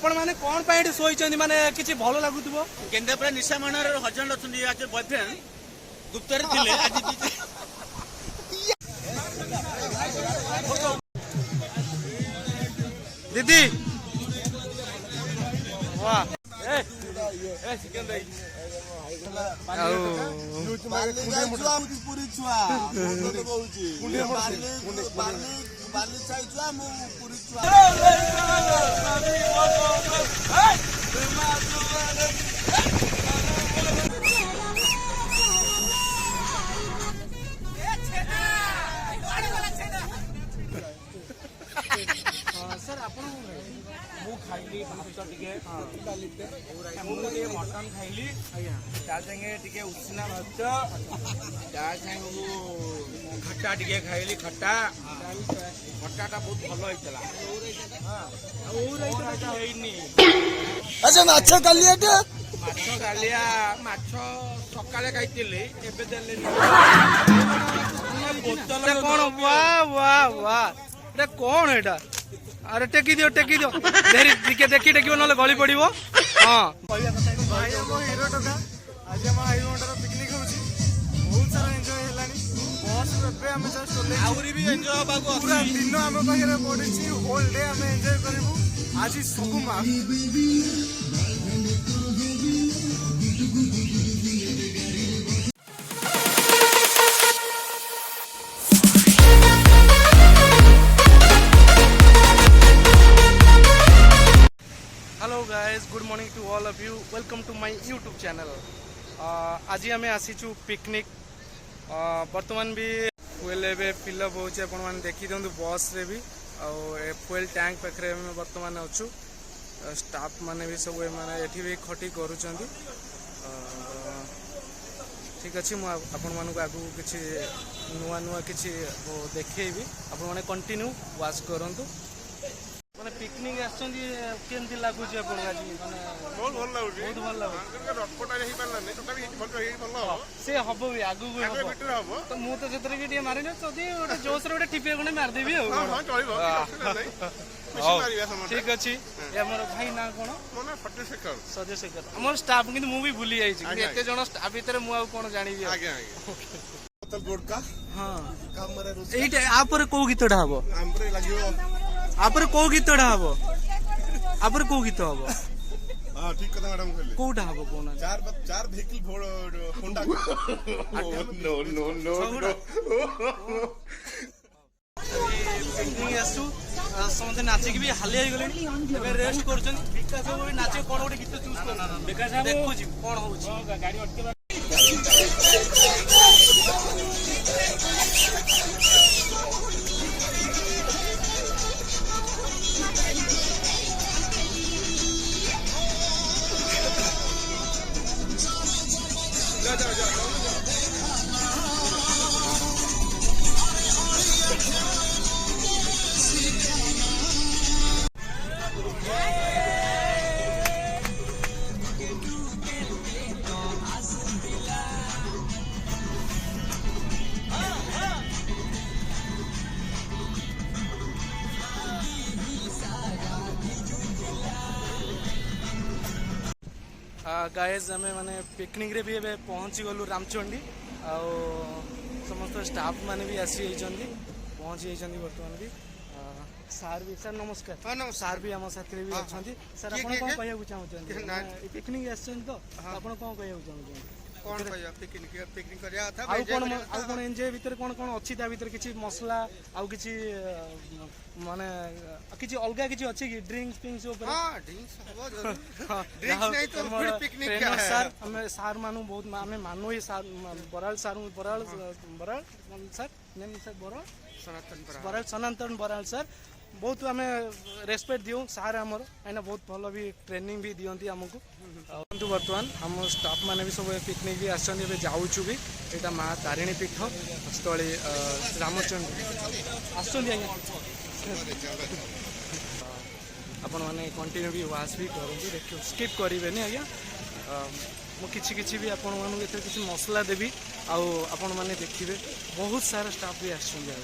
आपण माने कोन पाइट सोइचंदी माने किछि भलो लागुतबो केंद्रापड़ा निशामणार हजबैंड अछंदी आज बॉयफ्रेंड गुप्तर थिले आज दीदी वाह ए चिकन दई पूरी छुआ बाली छाई छुआ मु पूरी छुआ सर आपण मु खाइली भात टिके मटन खाइली ता संगे टिके उछना भात ता संगे खट्टा टिके खाइली खट्टा खट्टाटा बहुत भलो होइतला और एटा हेइनी अच्छा माछ कालिया के माछ कालिया माछ सकाळे खाइतिली एबे देले बोतल कोन वाह वाह वाह एटा कोन एटा अरे टेकी दियो देरी टिके देखी टेकिबो नले गली पड़िबो हां कहया कथा भाई हम हीरो टका आज हम हाई वाटर पिकनिक होची बहुत सारा एन्जॉय हेलानी बस पे हम जस्ट चले आउरी भी एन्जॉय बागो पूरा दिन हम पाखरे पड़िछि होल डे हम एन्जॉय करबो आज सबु मा hello guys good morning to all of you welcome to my YouTube channel आज आम आसीचु पिकनिक बर्तमान भी फुएल एवं फिलअप हो देखी दिखाँ बस रे भी फुएल टैंक पाखे बर्तमान अच्छु स्टाफ माने भी सब माने एठी भी खटी करुँच ठीक अच्छे मुझे आगू किसी नुआ नुआ किसी देखी आपण मैंने कंटिन्यू वाच करूँ माने पिकनिक आछंदी केमती लागुछ आपण आज माने बहुत भल लागुछ बहुत भल लागुछ रटपटा हे पारला नै तथा भी भल हे भल हो से हबो भी आगु गो हबो बेटर हबो तो मु तो जतरे भी मारे न तदी ओटे जोश रे ओटे टिपे गने मार देबी हो हां चलिबो मिसी मारिबा समझ ठीक अछि ए हमर भाई ना कोन मोना फटेशेखर सजेशेखर हमर स्टाफ किंतु मु भी भूली जाई छी एते जण स्टाफ भीतर मु आ कोन जानि भी आगे आगे बोतल गोड का हां कामरे एटा आ पर को गीतडा हबो हमरे लागियो आपर को गीतडा हबो आपर को गीत हबो हां ठीक कथा मैडम कहले कोडा हबो कोना चार vehicle Honda no no no picnic आसु समझे नाचिक भी हाली आइ गले एबे रेस्ट करछन विकास भी नाचे कोन गोटे गीत चूज कर विकास देखु छी कोन होउची गाड़ी अटकेबा गाइज आम माने पिकनिक रे भी एबे पहुंची गलु रामचंडी आ समस्त स्टाफ माने भी आसी जाइछन्ती पहुंची जाइछन्ती वर्तमान भी सार भी सर नमस्कार सार भी हम साथी भी अछन्ती सर आपण कोन कहया चाहछन्ती पिकनिक आछन तो आपण कोन कहया चाहछन्ती कोन कहया पिकनिक करिया था आ कोन एन्जॉय भीतर कोन कोन अछि ता भीतर किछि मसला आ किछि माने किछि अलगा किछि अछि कि ड्रिंक्स पिंक्स ऊपर हां ड्रिंक्स हबो जरूर ड्रिंक्स नहीं तो फिर पिकनिक क्या है सर हमें सार मानु बहुत हमें मानो ही सार Baral sir name sir Baral Sanatan Baral sir बहुत आम रेस्पेक्ट दिउ सार आमर कहीं बहुत भल भी ट्रेनिंग भी दिखती आमको किंतु बर्तमान आम स्टाफ मैंने भी सब पिकनिक भी आसछन्ती जाऊँ भी यहाँ माँ तारिणी पीठ स्थली रामचंद्र आसछन्ती आज्ञा आपण मैंने कंटिन्यू भी वाच भी करूँ देखिए स्किप करेंगे आज्ञा मुझे भी आपण मानक किसी मसला देवी आपण मैंने देखिए बहुत सारा स्टाफ भी आसछन्ती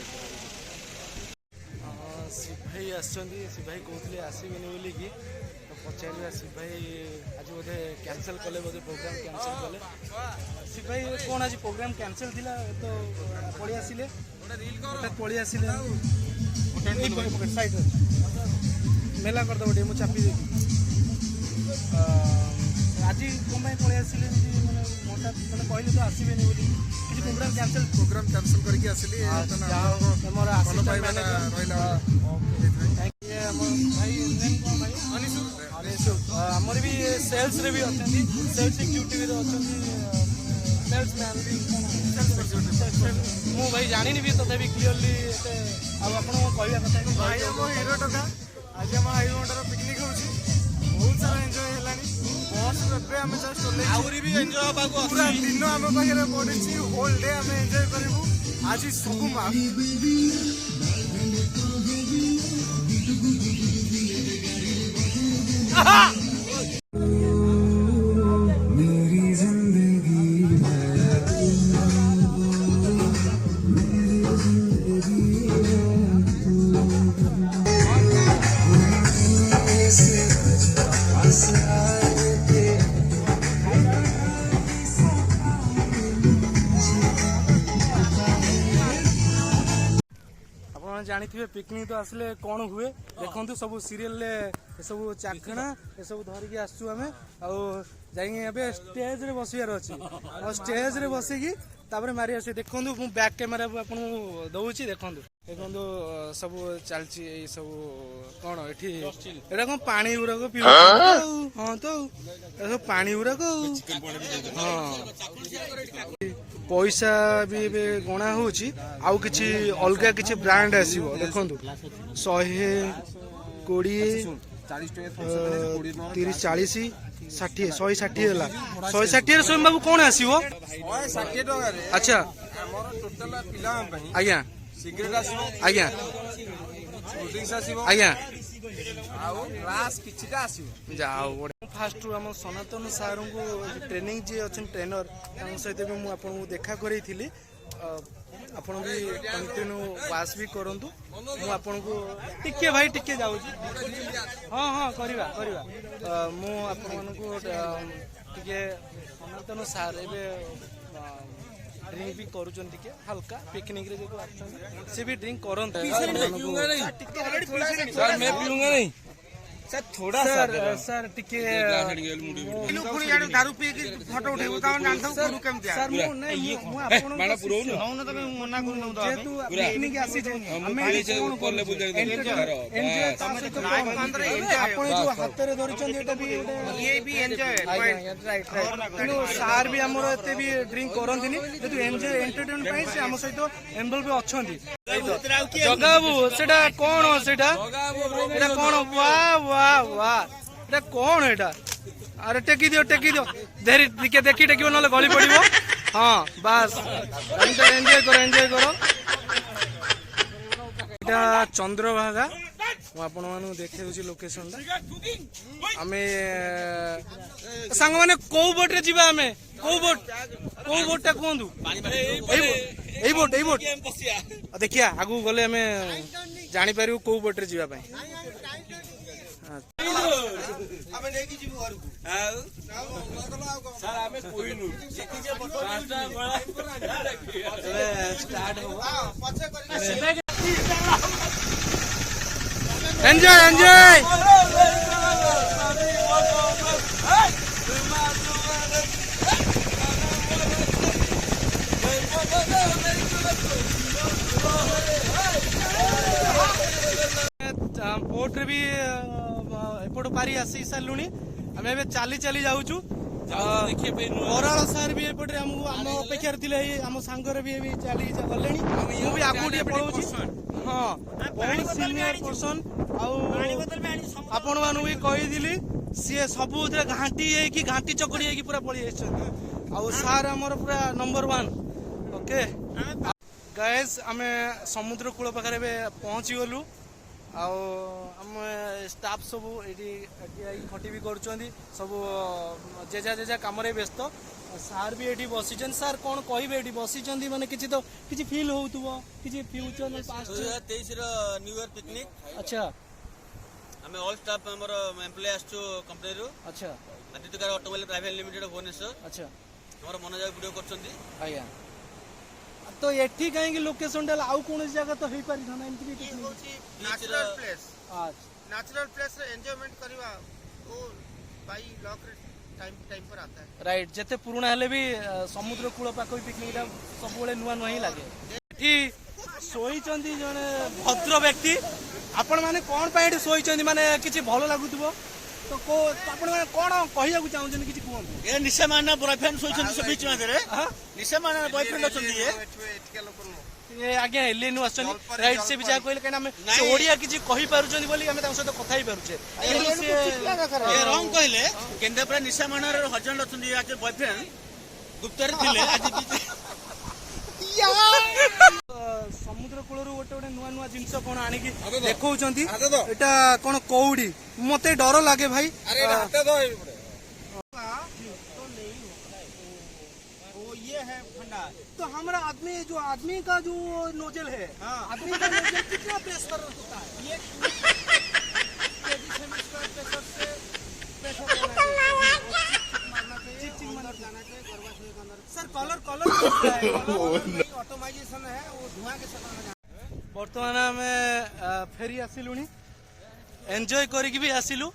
शिव भाई कहते आसबेनि बोलिकी ପଚାରିବା ଶିବ ଭାଇ ଆଜି ବୋଧେ କ୍ୟାନସେଲ୍ କଲେ, ବୋଧେ ପ୍ରୋଗ୍ରାମ୍ କ୍ୟାନସେଲ୍ କଲେ। ଶିବ ଭାଇ କ'ଣ ଆଜି ପ୍ରୋଗ୍ରାମ୍ କ୍ୟାନସେଲ୍ ଥିଲା ତ ପଳେଇ ଆସିଲେ, ହଠାତ୍ ପଳେଇ ଆସିଲେ। ସାଇଡ଼୍ ମେଲା କରିଦେବ ଟିକେ, ମୁଁ ଚାପି ଦେବି। ଆଜି କ'ଣ ପାଇଁ ପଳେଇ ଆସିଲେ ଏମିତି, ମାନେ ହଠାତ୍ ମାନେ କହିଲେ ତ ଆସିବେନି ବୋଲି, କିଛି ପ୍ରୋଗ୍ରାମ୍ କ୍ୟାନସେଲ୍ କରିକି ଆସିଲି। ଆମର ରହିଲା ଆମ ଭାଇ ନେମ୍ କ'ଣ ଭାଇ? ଅନିଶୁ। ଆମର ବି ସେଲ୍ସରେ ବି ଅଛନ୍ତି, ସେଲ୍ସ ଏକ୍ଜିକ୍ୟୁଟିଭରେ ଅଛନ୍ତି, ସେଲ୍ସ ମ୍ୟାନ୍ ବି। ମୁଁ ଭାଇ ଜାଣିନି ବି ତଥାପି କ୍ଲିୟରଲି ଏତେ। ଆଉ ଆପଣ କହିବା କଥା କି ଭାଇ ଆମ ହିରୋ ଟଙ୍କା ଆଜି ଆମ ହାଇ ମଣ୍ଡର ପିକନିକ୍ ହେଉଛି, ବହୁତ ସାରା ଏନ୍ଜୟ ହେଲାଣି। ବସ୍ ଏବେ ଆମେ ଜଷ୍ଟ ଓହ୍ଲେଇଛୁ, ଆହୁରି ବି ଏନ୍ଜୟ ହେବାକୁ ପୁରା ଅଛି। ଦିନ ଆମ ପାଖରେ ପଡ଼ିଛି, ହୋଲ୍ ଡେ ଆମେ ଏନ୍ଜୟ କରିବୁ। ଆଜି ସବୁ ମାଫ। ଆପଣ ଜାଣିଥିବେ ପିକନିକ୍ ତ ଆସିଲେ କ'ଣ ହୁଏ, ଦେଖନ୍ତୁ ସବୁ ସିରିଏଲରେ ଏସବୁ ଚାଖଣା ଏସବୁ ଧରିକି ଆସୁଛୁ ଆମେ। ଆଉ ଯାଇକି ଏବେ ଷ୍ଟେଜରେ ବସିବାର ଅଛି, ଆଉ ଷ୍ଟେଜରେ ବସିକି ତାପରେ ମାରି ଆସୁଛି। ଦେଖନ୍ତୁ ମୁଁ ବ୍ୟାକ୍ କ୍ୟାମେରା ଆପଣଙ୍କୁ ଦଉଛି, ଦେଖନ୍ତୁ ଦେଖନ୍ତୁ ସବୁ ଚାଲିଛି। ଏଇ ସବୁ କ'ଣ ଏଠି ଏଇଟା କ'ଣ ପାଣି ଗୁଡ଼ାକ ପିଉ? ହଁ ତ ଏଟା ସବୁ ପାଣି ଗୁଡ଼ାକ। ହଁ, ପଇସା ବି ଏବେ ଗଣା ହେଉଛି। ଆଉ କିଛି ଅଲଗା କିଛି ବ୍ରାଣ୍ଡ ଆସିବ, ଦେଖନ୍ତୁ 120, 30, 40, 60, 160 ହେଲା। 160ରେ ସ୍ୱୟଂ ବାବୁ କ'ଣ ଆସିବ? 160 ଟଙ୍କାରେ ଆଚ୍ଛା, ଆମର ଟୋଟାଲ ପିଲାଙ୍କ ପାଇଁ ଆଜ୍ଞା ସିଗାରେଟ ଆସିବ, ଆଜ୍ଞା କୋଲ୍ଡଡ୍ରିଙ୍କସ ଆସିବ, ଆଜ୍ଞା। ଆଉ ଗ୍ଲାସ କିଛିଟା ଆସିବ। ଯାଉ ଫାଷ୍ଟରୁ ଆମ ସନାତନ ସାର୍ଙ୍କୁ ଟ୍ରେନିଂ ଯିଏ ଅଛନ୍ତି ଟ୍ରେନର, ତାଙ୍କ ସହିତ ବି ମୁଁ ଆପଣଙ୍କୁ ଦେଖା କରେଇଥିଲି। ଆପଣ ବି କଣ୍ଟିନ୍ୟୁ ୱାଚ୍ ବି କରନ୍ତୁ। ମୁଁ ଆପଣଙ୍କୁ ଟିକେ ଭାଇ ଟିକେ ଯାଉଛି। ହଁ ହଁ କରିବା କରିବା। ମୁଁ ଆପଣମାନଙ୍କୁ ଟିକେ ସନାତନ ସାର୍ ଏବେ ଡ୍ରିଙ୍କ ବି କରୁଛନ୍ତି, ଟିକେ ହାଲକା ପିକନିକରେ ଯେହେତୁ ଆସୁଛନ୍ତି ସେ ବି ଡ୍ରିଙ୍କ କରନ୍ତି। ସାର୍ ଟିକେ ଦାରୁ ପିଇକି ଫଟୋ ଉଠେଇବୁ, ତାମାନେ ଜାଣିଥାଉ ଗୁରୁ କେମିତିଆ। ସାର୍ ମୁଁ ଯେହେତୁ ପିକନିକ ଆସିଛେ ଆମେ ଆପଣ ଯୋଉ ହାତରେ ଧରିଛନ୍ତି ଏଟା ବି କିନ୍ତୁ ସାର୍ ବି ଆମର ଏତେ ବି ଡ୍ରିଙ୍କ କରନ୍ତିନି, ଯେହେତୁ ଏଣ୍ଟରଟେନମେଣ୍ଟ ପାଇଁ ସେ ଆମ ସହିତ ଇନଭଲ୍ଭ ବି ଅଛନ୍ତି। ଜଗା ବାବୁ ସେଟା କଣ, ସେଟା ଏଟା କଣ? ୱା ୱା ୱା, ଏଟା କଣ ଏଟା? ଆରେ ଟେକି ଦିଅ ଧରି ଟିକେ ଦେଖି ଟେକିବ, ନହେଲେ ଗଳି ପଡିବ। ହଁ ବାସ୍, ଏନ୍ଜୟ କର। ଏଇଟା ଚନ୍ଦ୍ରଭାଗା, ମୁଁ ଆପଣ ମାନଙ୍କୁ ଦେଖେଇ ଦଉଛି ଲୋକେସନଟା। ଆମେ ସାଙ୍ଗମାନେ କୋଉ ବୋଟରେ ଯିବା? ଆମେ କୋଉ ବୋଟଟା କୁହନ୍ତୁ? ଏଇ ବୋଟ ଦେଖିବା, ଆଗକୁ ଗଲେ ଆମେ ଜାଣିପାରିବୁ କୋଉ ବୋଟରେ ଯିବା ପାଇଁ। ଆମେ ନେଇକି ଯିବୁ ଘରକୁ। ସାର୍ ଆମେ କହିନୁ ଷ୍ଟାର୍ଟ ହବ। ଏନ୍ଜୟ ବୋଟରେ ବି ଏପଟ ପାରି ଆସି ସାରିଲୁଣି। ଆମେ ଏବେ ଚାଲି ଯାଉଛୁ। ବରାଳ ସାର୍ ବି ଏପଟେ ଆମକୁ ଆମ ଅପେକ୍ଷାରେ ଥିଲେ, ଆମ ସାଙ୍ଗରେ ବି ଚାଲି ଗଲେଣି। ମୁଁ ବି ଆଗକୁ ଟିକେ ପଳଉଛି। ହଁ, ବହୁତ ସିନିୟର ପର୍ସନ। ଆଉ ଆପଣ ମାନଙ୍କୁ ବି କହିଥିଲି, ସିଏ ସବୁଥିରେ ଘାଣ୍ଟି ଚକଡି ହେଇକି ପୁରା ପଳେଇ ଆସିଛନ୍ତି। ଆଉ ସାର୍ ଆମର ପୁରା ନମ୍ବର 1। ଓକେ ଗାଇସ୍, ଆମେ ସମୁଦ୍ର କୂଳ ପାଖରେ ଏବେ ପହଞ୍ଚି ଗଲୁ। ଆଉ ଆମ ଷ୍ଟାଫ୍ ସବୁ ଏଠି ଖଟି ବି କରୁଛନ୍ତି, ସବୁ ଯେଝା କାମରେ ବ୍ୟସ୍ତ। ସାର୍ ବି ଏଠି ବସିଛନ୍ତି। ସାର୍ କ'ଣ କହିବେ? ଏଠି ବସିଛନ୍ତି ମାନେ କିଛି ଫିଲ୍ ହଉଥିବ, କିଛି ଫ୍ୟୁଚର ପାଷ୍ଟ। 2023 ର ନ୍ୟୁ ଇୟର ପିକନିକ। ଆଚ୍ଛା, आम ऑल स्टाफ आमर एम्प्लॉय आसु कंपनी रु अच्छा आदित्यकार ऑटोमोबाइल प्राइवेट लिमिटेड भुवनेश्वर अच्छा हमर मनोज वीडियो करछंती आज्ञा तो एठी कहीं लोकेशन डाल आउ कौन जगह तो हो पारि थाना एमती भी पिकनिक नेचुरल प्लेस अच्छा नेचुरल प्लेस एंजॉयमेंट करवा वो बाई लॉक टाइम टाइम पर आता है राइट जेते पुराना हेले भी समुद्र कूल पाख पिकनिक सब नुआ नुआ ही लगे एठी सोईचंदी जने भद्र व्यक्ति आपण माने कोन पाइड सोईचंदी माने किछि भलो लागुतबो तो को आपण माने कोन कहिया को चाहू किछि कोन ए निशा माना बॉयफ्रेंड सोइछन से बीच में रे निशा माना बॉयफ्रेंड अछंती ये एठके लोक नो ये आज्ञा एलियन आछन राइट से भी जा कहले कना हम से ओडिया किछि कहि पारुचंदी बोली हम तां सहित କଥା ही पारुचे ये रॉन्ग कहले केंद्रापड़ा निशा माना रे हजबैंड अछंती आज बॉयफ्रेंड गुप्तर थिले आज समुद्र कूल गोटे गोटे नुआ नुआ जिनस कौन आनिकी देखौचंती एटा कौन कौड़ी मते डर लागे भाई अरे हाथे दो वो ये है फंडा तो हमारा आदमी जो आदमी का जो नोजल है आदमी का नोजल कितना प्रेशर होता है ये प्रेशर से सर कलर ऑटोमाइजेशन है वो धुआं के साथ बर्तमान आमे फेरी आसिलुनी एंजॉय करिक भी आसिलु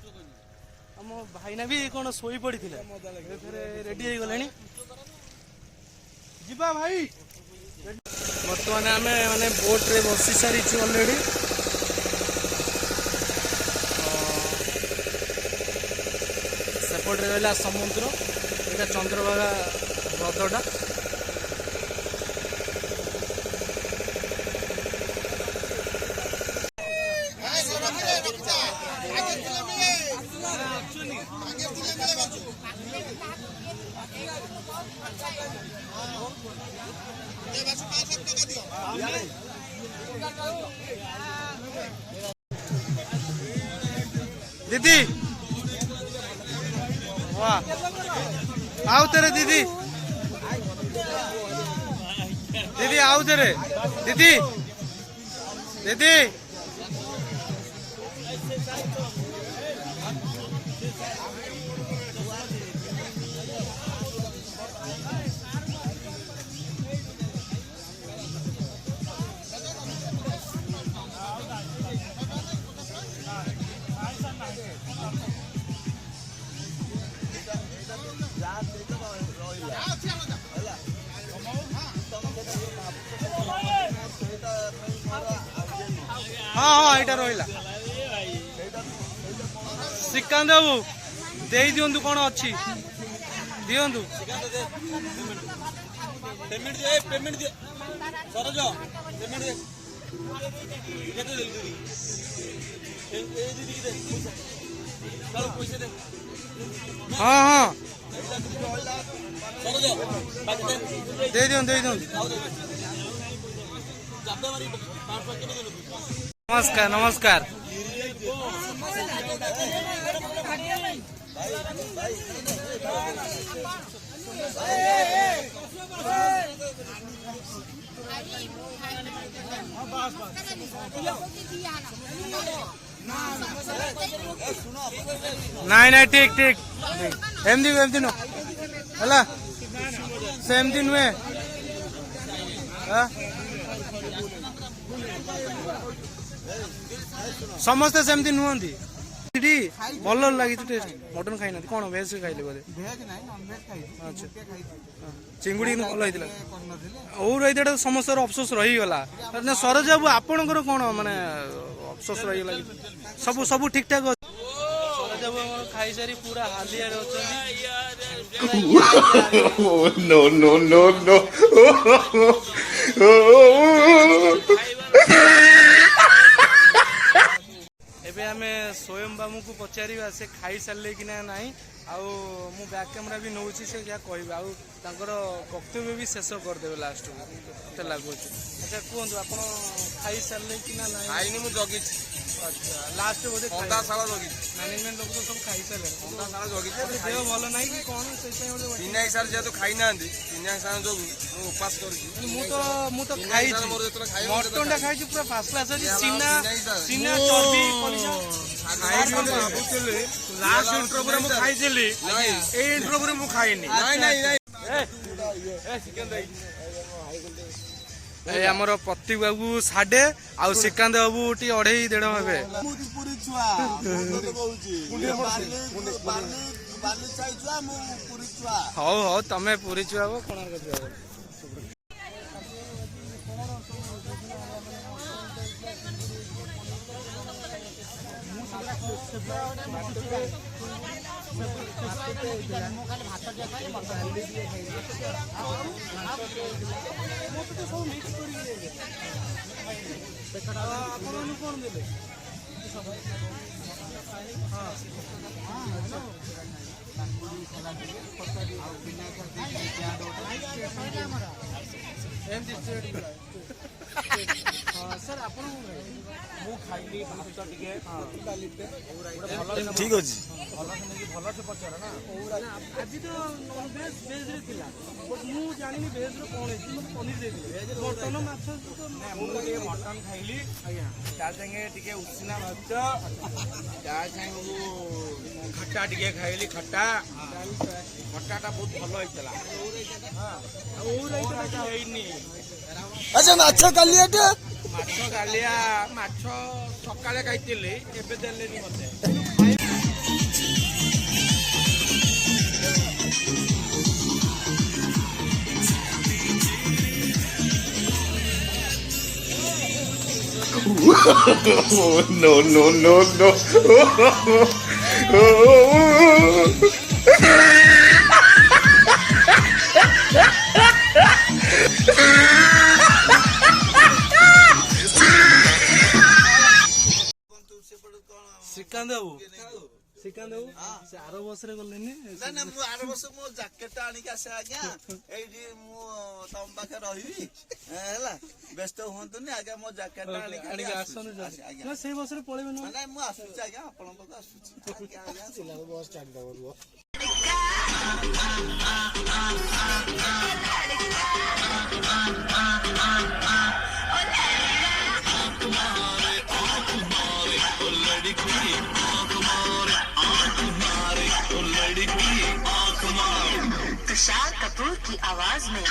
हम भाईना भी कौन सोई पड़ी रेडी हो गलानी जीवा भाई बर्तमान आमे माने बोट रे बसी सारी ऑलरेडी सेपटे रहा समुद्र यहाँ चंद्रभागा ह्रदटा दीदी वाह आओ तेरे दीदी दीदी आओ तेरे दीदी दीदी हाँ हाँ यहाँ रहा श्रीकांत बाबू दे दिंतु कौन अच्छी दिंतु पेमेंट दे पेमेंट दे सरोज पेमेंट दे केते दे दीदी ए दीदी दे चल पैसे दे हाँ हाँ सरोज बाकी दे दिंतु जाबे मारी 5 के दे नमस्कार नमस्कार नहीं नहीं ठीक ठीक एमती एमती नो हला सेमती नुहे समस्ते सेमती नुहंती भल लगी टेस्ट मटन खाई ना कौन भेज खाइले बोले अच्छा चिंगुड़ी भल होता और ये समस्त अफसोस रहीगला सरोज बाबू आपणकर कौन माने अफसोस रहीगला सब सब ठीक ठाक सरोज बाबू खाई सारी पूरा हालिया no, no, no, no. एबे आमे स्वयं बाबू को पचारिबा से खाई सारे कि ना नहीं आउ मु बैक कैमरा भी नौची से क्या कहबे आउ तांकर वक्तव्य भी शेष कर देबे लास्ट मते लागुच अच्छा कहंतु आपण खाई सारे कि ना नहीं आईनी मु जगी अच्छा लास्ट बोधे अंधा साला जगी मैनेजमेंट लोग तो सब खाई सारे अंधा साला जगी देह भल नहीं कि कौन से चिन्हा सार जेतु खाई नांदी चिन्हा सार जो मु उपास करछि मु तो खाई मोर जेतु खाई मटन टा खाई पूरा फास्ट क्लास अछि सीना चर्बी कलिजा ଖାଇବି ବୋଲି ଭାବୁଥିଲି ଲାଷ୍ଟ ଇଣ୍ଟରଭ୍ୟୁରେ ମୁଁ ଖାଇଥିଲି ଏଇ ଇଣ୍ଟରଭ୍ୟୁରେ ମୁଁ ଖାଇନି ଏଇ ଆମର ପ୍ରତୀକ ବାବୁ 1.5 ଆଉ ଶ୍ରୀକାନ୍ତ ବାବୁ ଟିକେ 2.5 ହେବେ ହଉ ହଉ ତମେ ପୁରୀ ଛୁଆ ହବ କୋଣାର୍କ ଛୁଆ ହବ ସାର୍ ଆପଣ ମୁଁ ଖାଇଲି ଭାତ ଟିକେ ଠିକ ଅଛି ଭଲସେ ପଚାର ନା ଆଜି ତ ଭେଜରେ ଥିଲା ମୁଁ ଜାଣିନି ଭେଜରେ କଣ ହେଇଛି ମୋତେ ପନିର ଦେଇଥିଲେ ମଟନ ମାଛ ମୁଁ ଟିକେ ମଟନ ଖାଇଲି ଆଜ୍ଞା ତା ସାଙ୍ଗେ ଟିକେ ଉଷୁନା ଭାତ ତା ସାଙ୍ଗକୁ ଖଟା ଟିକେ ଖାଇଲି ଖଟାଟା ବହୁତ ଭଲ ହେଇଥିଲା ହେଇନି ଆଚ୍ଛା ମାଛ କାଲିଆଟା ମାଛ କାଲିଆ ମାଛ ସକାଳେ ଖାଇଥିଲି ଏବେ ଦେଲେନି ମତେ No, no, no, no. Srikanth ବାବୁ ସେ ଆର ବସରେ ଗଲେନି ନା ମୁଁ ଆର ବର୍ଷ ମୋ ଜ୍ୟାକେଟ ଆଣିକି ଆସେ ଆଜ୍ଞା ଏଇଠି ମୁଁ ତମ ପାଖରେ ରହିବି ହେଲା ବ୍ୟସ୍ତ ହୁଅନ୍ତୁନି ଆଜ୍ଞା ମୋ ଜ୍ୟାକେଟ ଆଣିକି ଆସନ୍ତୁ ନା ସେଇ ବସରେ ପଳେଇବେ ନା ନାଇଁ ମୁଁ ଆସୁଛି ଆଜ୍ଞା ଆପଣଙ୍କ ପାଖକୁ ଆସୁଛି ବସ୍ ଛାଡ଼ିଦେବ तुषार कपूर की आवाज में